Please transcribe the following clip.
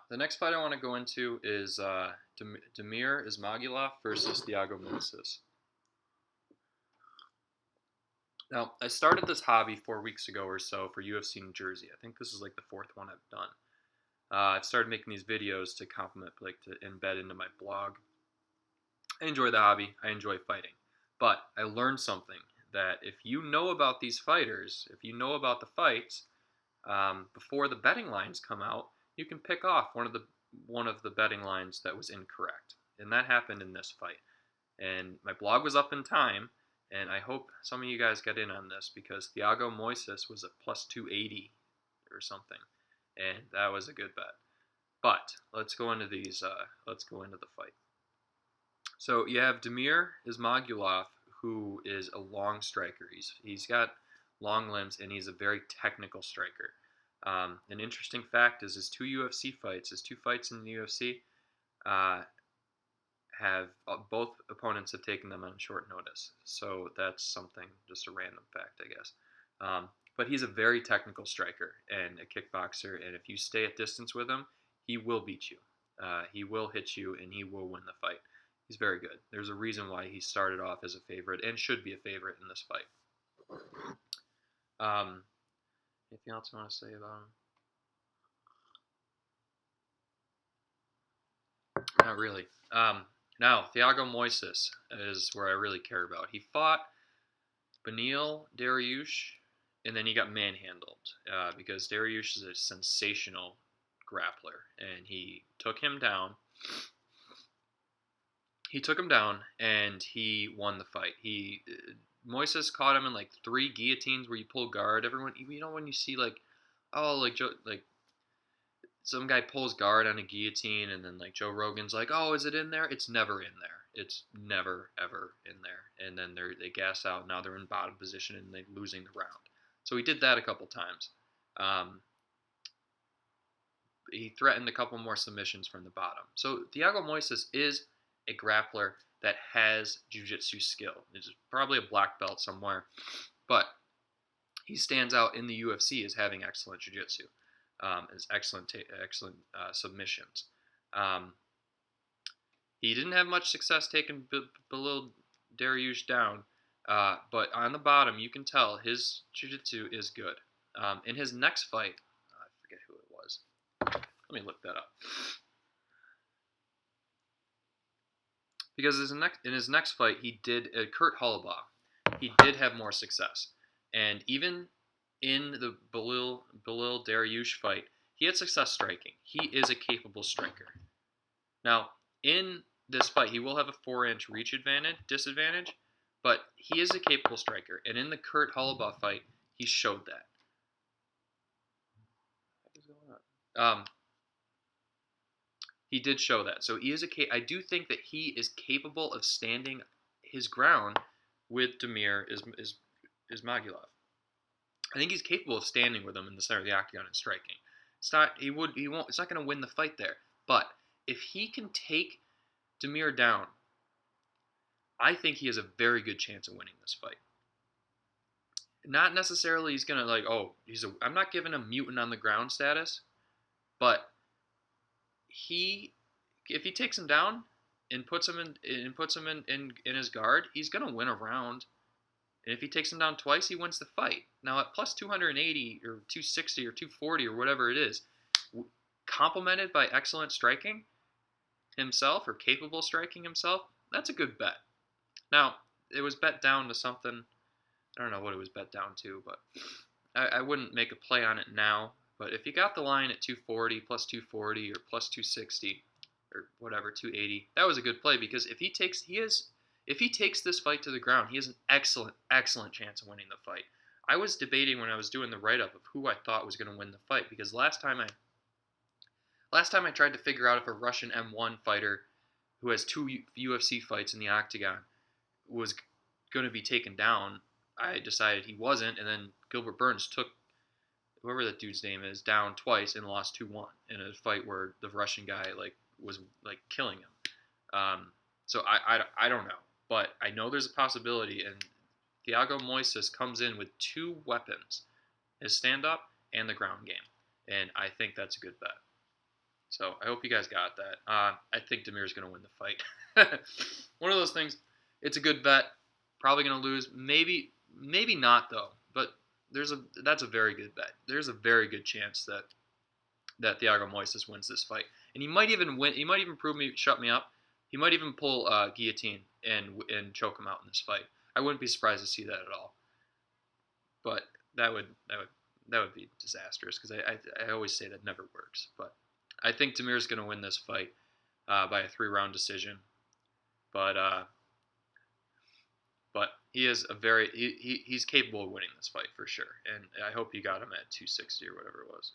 The next fight I want to go into is Damir Ismagulov versus Thiago Moises. Now, I started this hobby 4 weeks ago or so for UFC New Jersey. I think this is like the fourth one I've done. I've started making these videos to complement, like to embed into my blog. I enjoy the hobby. I enjoy fighting. But I learned something that if you know about these fighters, if you know about the fights, before the betting lines come out, you can pick off one of the betting lines that was incorrect, and that happened in this fight. And my blog was up in time, and I hope some of you guys get in on this because Thiago Moises was a plus 280 or something, and that was a good bet. But let's go into these. Let's go into the fight. So you have Damir Ismagulov, who is a long striker. He's got long limbs, and he's a very technical striker. An interesting fact is his two UFC fights, his two fights in the UFC, have both opponents have taken them on short notice. So that's something, just a random fact, I guess. But he's a very technical striker and a kickboxer, and if you stay at distance with him, he will beat you. He will hit you, and he will win the fight. He's very good. There's a reason why he started off as a favorite and should be a favorite in this fight. Anything else you want to say about him? Not really. Now, Thiago Moises is where I really care about. He fought Beneil Dariush, and then he got manhandled because Dariush is a sensational grappler, and he took him down. And he won the fight. Moises caught him in like 3 guillotines where you pull guard. Everyone, when you see like some guy pulls guard on a guillotine, and then like Joe Rogan's like, "Oh, is it in there?" It's never in there. It's never ever in there. And then they gas out. Now they're in bottom position and they're losing the round. So he did that a couple times. He threatened a couple more submissions from the bottom. So Thiago Moises is a grappler that has jiu-jitsu skill. He's probably a black belt somewhere, but he stands out in the UFC as having excellent jiu-jitsu, as excellent submissions. He didn't have much success taking Beneil Dariush down, but on the bottom you can tell his jiu-jitsu is good. In his next fight, I forget who it was. Let me look that up. Because in his next fight, he did Kurt Holobaugh. He did have more success, and even in the Beneil Dariush fight, he had success striking. He is a capable striker. Now, in this fight, he will have a 4-inch reach disadvantage, but he is a capable striker, and in the Kurt Holobaugh fight, he showed that. What is going on? He did show that. So he is I do think that he is capable of standing his ground with Damir Ismagulov. I think he's capable of standing with him in the center of the octagon and striking. It's not going to win the fight there. But if he can take Damir down, I think he has a very good chance of winning this fight. Not necessarily he's going to I'm not giving him mutant on the ground status, but if he takes him down and puts him in his guard, he's gonna win a round. And if he takes him down twice, he wins the fight. Now at plus 280 or 260 or 240 or whatever it is, complemented by excellent striking himself or capable striking himself, that's a good bet. Now it was bet down to something. I don't know what it was bet down to, but I wouldn't make a play on it now. But if you got the line at 240, plus 240, or plus 260, or whatever, 280, that was a good play because if he takes this fight to the ground, he has an excellent chance of winning the fight. I was debating when I was doing the write-up of who I thought was going to win the fight because last time I tried to figure out if a Russian M1 fighter who has 2 UFC fights in the octagon was going to be taken down, I decided he wasn't, and then Gilbert Burns took whoever that dude's name is down twice and lost 2-1 in a fight where the Russian guy was killing him. So I don't know, but I know there's a possibility, and Thiago Moises comes in with 2 weapons, his stand-up and the ground game, and I think that's a good bet. So I hope you guys got that. I think Damir's going to win the fight. One of those things. It's a good bet. Probably going to lose. Maybe not though. But that's a very good bet. There's a very good chance that Thiago Moises wins this fight, and he might even win. He might even shut me up. He might even pull guillotine and choke him out in this fight. I wouldn't be surprised to see that at all. But that would be disastrous because I always say that never works. But I think Damir's going to win this fight by a 3-round decision. But he is he's capable of winning this fight for sure. And I hope you got him at 260 or whatever it was.